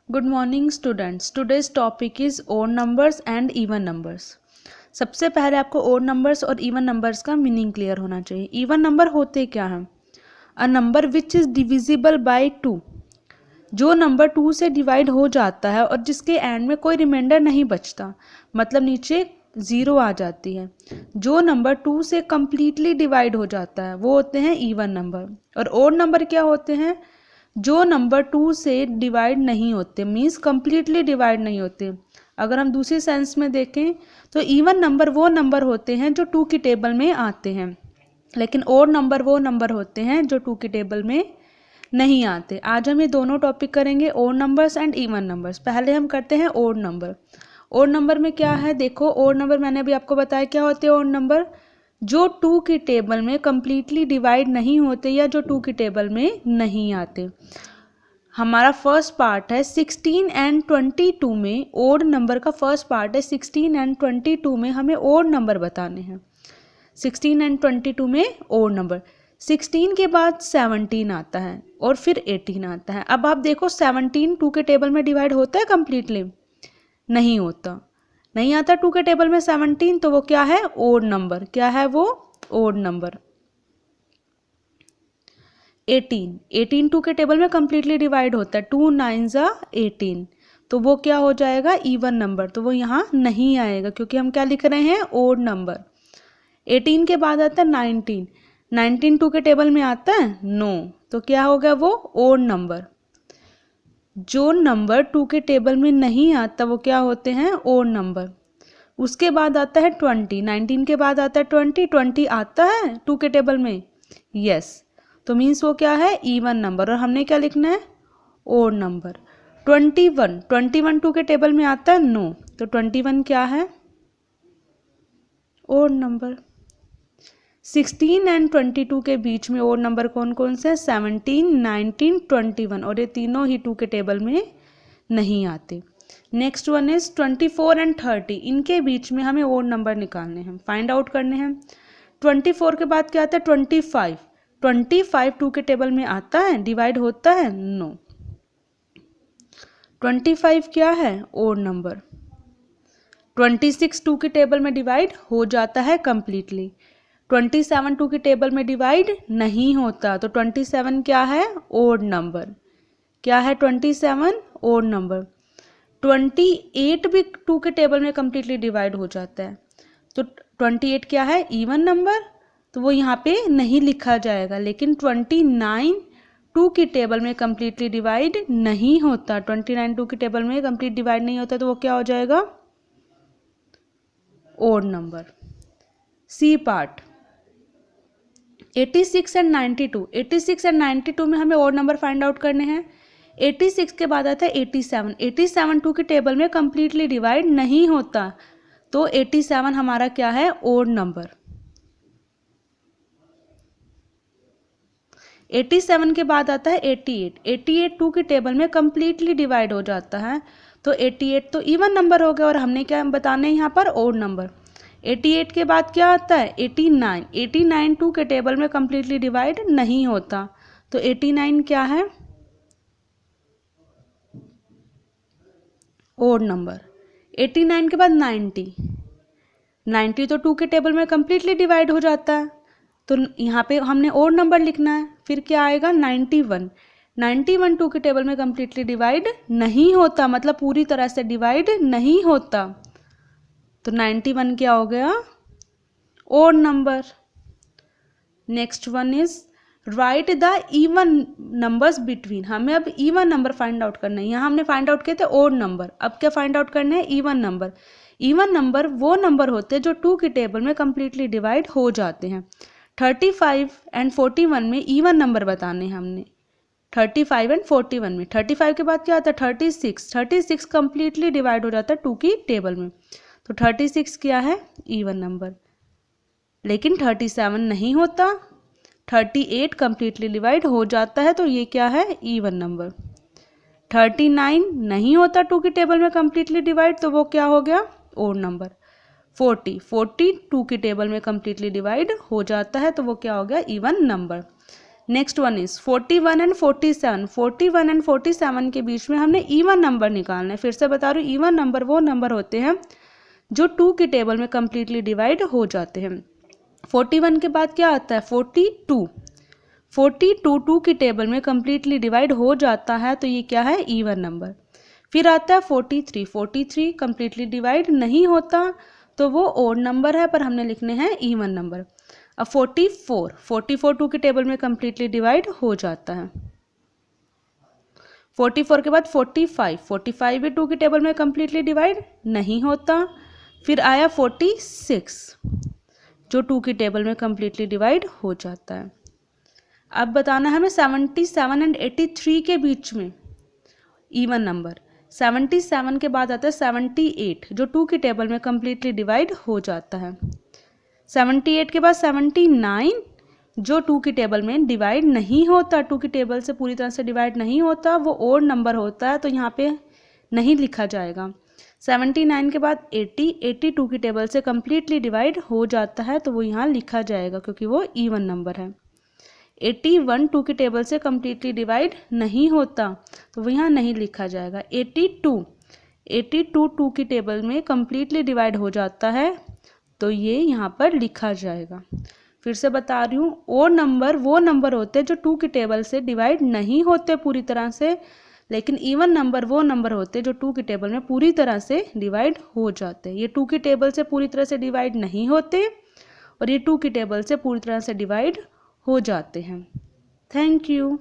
Good morning students. Today's topic is odd numbers and even numbers. सबसे पहले आपको odd numbers और even numbers का मीनिंग क्लियर होना चाहिए। इवन नंबर होते क्या हैं? A number which is divisible by 2, जो नंबर 2 से डिवाइड हो जाता है और जिसके एंड में कोई रिमाइंडर नहीं बचता, मतलब नीचे ज़ीरो आ जाती है। जो नंबर 2 से कम्प्लीटली डिवाइड हो जाता है वो होते हैं इवन नंबर। और ओड नंबर क्या होते हैं? जो नंबर 2 से डिवाइड नहीं होते, मीन्स कम्प्लीटली डिवाइड नहीं होते। अगर हम दूसरी सेंस में देखें तो इवन नंबर वो नंबर होते हैं जो 2 की टेबल में आते हैं, लेकिन ओड नंबर वो नंबर होते हैं जो 2 की टेबल में नहीं आते। आज हम ये दोनों टॉपिक करेंगे, odd numbers and even numbers. पहले हम करते हैं ओड नंबर। ओड नंबर में क्या है? देखो, ओड नंबर मैंने अभी आपको बताया क्या होते हैं ओड नंबर, जो 2 की टेबल में कम्प्लीटली डिवाइड नहीं होते या जो 2 की टेबल में नहीं आते। हमारा फर्स्ट पार्ट है 16 एंड 22 में। ओड नंबर का फर्स्ट पार्ट है 16 एंड 22 में हमें ओड नंबर बताने हैं। 16 एंड 22 में ओड नंबर। 16 के बाद 17 आता है और फिर 18 आता है। अब आप देखो 17 2 के टेबल में डिवाइड होता है कम्प्लीटली? नहीं होता, नहीं आता 2 के टेबल में 17, तो वो क्या है? Odd number. क्या है वो? Odd number. 18 2 के टेबल में कम्प्लीटली डिवाइड होता है, 2 9 ज़ा 18, तो वो क्या हो जाएगा? Even number. तो वो यहाँ नहीं आएगा क्योंकि हम क्या लिख रहे हैं? Odd number. 18 के बाद आता है 19, 19 2 के टेबल में आता है? नो, तो क्या हो गया वो? Odd number. जो नंबर 2 के टेबल में नहीं आता वो क्या होते हैं? Odd number. उसके बाद आता है 20, 19 के बाद आता है 20, 20 आता है 2 के टेबल में? यस, तो मीन्स वो क्या है? Even number. और हमने क्या लिखना है? Odd number. 21, 21 2 के टेबल में आता है? नो, तो 21 क्या है? Odd number. 16 एंड 22 के बीच में ओड नंबर कौन कौन से हैं? 17, 19, 21, और ये तीनों ही 2 के टेबल में नहीं आते। नेक्स्ट वन इज 24 एंड 30, इनके बीच में हमें ओड नंबर निकालने हैं, फाइंड आउट करने हैं। 24 के बाद क्या आता है? 25, 25 2 के टेबल में आता है? डिवाइड होता है? नो। 25 क्या है? Odd number. 26 2 के टेबल में डिवाइड हो जाता है कम्प्लीटली। 27 2 के टेबल में डिवाइड नहीं होता, तो 27 क्या है? Odd number. क्या है? 27 ओड नंबर। 28 भी 2 के टेबल में कम्प्लीटली डिवाइड हो जाता है, तो 28 क्या है? इवन नंबर, तो वो यहाँ पे नहीं लिखा जाएगा। लेकिन 29 2 की टेबल में कम्प्लीटली डिवाइड नहीं होता, 29 2 की टेबल में कम्प्लीट डिवाइड नहीं होता, तो वो क्या हो जाएगा? Odd number. C part 86 and 92, 86 and 92 में हमें ओड नंबर फाइंड आउट करने हैं। 86 के बाद आता है 87, 87 2 की टेबल में कम्प्लीटली डिवाइड नहीं होता, तो 87 हमारा क्या है? Odd number. 87 के बाद आता है 88, 88 2 की टेबल में कम्प्लीटली डिवाइड हो जाता है, तो 88 तो इवन नंबर हो गया और हमने क्या बताने हैं यहाँ पर? Odd number. 88 के बाद क्या आता है? 89, 89 2 के टेबल में कम्प्लीटली डिवाइड नहीं होता, तो 89 क्या है? Odd number. 89 के बाद 90, 90 तो 2 के टेबल में कम्प्लीटली डिवाइड हो जाता है, तो यहाँ पे हमने ओड नंबर लिखना है। फिर क्या आएगा? 91, 91 2 के टेबल में कम्प्लीटली डिवाइड नहीं होता, मतलब पूरी तरह से डिवाइड नहीं होता, तो 91 क्या हो गया? Odd number. Next one is right the even numbers between. हमें अब इवन नंबर फाइंड आउट करना है। यहाँ हमने फाइंड आउट किए थे ओड नंबर, अब क्या फाइंड आउट करना है? Even number. इवन नंबर वो नंबर होते हैं जो 2 की टेबल में कम्प्लीटली डिवाइड हो जाते हैं। 35 एंड 41 में इवन नंबर बताने हैं हमने। 35 एंड 41 में 35 के बाद क्या आता है? 36, 36 कम्प्लीटली डिवाइड हो जाता है 2 की टेबल में, तो 36 क्या है? Even number. लेकिन 37 नहीं होता, 38 कम्प्लीटली डिवाइड हो जाता है, तो ये क्या है? Even number. 39 नहीं होता 2 की टेबल में कम्प्लीटली डिवाइड, तो वो क्या हो गया? Odd number. 40 2 की टेबल में कम्प्लीटली डिवाइड हो जाता है, तो वो क्या हो गया? Even number. Next one is 41 and 47। 41 and 47 के बीच में हमने इवन नंबर निकालना है। फिर से बता रही हूँ, इवन नंबर वो नंबर होते हैं जो 2 की टेबल में कंप्लीटली डिवाइड हो जाते हैं। 41 के बाद क्या आता है 42। 42 2 की टेबल में कंप्लीटली डिवाइड हो जाता है, तो ये क्या है इवन नंबर। फिर आता है 43। 43 कंप्लीटली डिवाइड नहीं होता, तो वो ओड नंबर है, पर हमने लिखने हैं इवन नंबर। अब 44 2 की टेबल में कंप्लीटली डिवाइड हो जाता है। 44 के बाद 45 भी 2 की टेबल में कंप्लीटली डिवाइड नहीं होता। फिर आया 46 जो 2 की टेबल में कंप्लीटली डिवाइड हो जाता है। अब बताना है हमें 77 एंड 83 के बीच में इवन नंबर। 77 के बाद आता है 78 जो 2 की टेबल में कंप्लीटली डिवाइड हो जाता है। 78 के बाद 79 जो 2 की टेबल में डिवाइड नहीं होता, 2 की टेबल से पूरी तरह से डिवाइड नहीं होता, वो ओड नंबर होता है, तो यहाँ पे नहीं लिखा जाएगा। 79 के बाद 80 2 की टेबल से कंप्लीटली डिवाइड हो जाता है, तो वो यहाँ लिखा जाएगा क्योंकि वो इवन नंबर है। 81 2 की टेबल से कंप्लीटली डिवाइड नहीं होता, तो वो यहाँ नहीं लिखा जाएगा। 82 2 की टेबल में कंप्लीटली डिवाइड हो जाता है, तो ये यहाँ पर लिखा जाएगा। फिर से बता रही हूँ, ओड नंबर वो नंबर होते हैं जो 2 की टेबल से डिवाइड नहीं होते पूरी तरह से, लेकिन इवन नंबर वो नंबर होते हैं जो 2 की टेबल में पूरी तरह से डिवाइड हो जाते हैं। ये 2 की टेबल से पूरी तरह से डिवाइड नहीं होते और ये 2 की टेबल से पूरी तरह से डिवाइड हो जाते हैं। Thank you.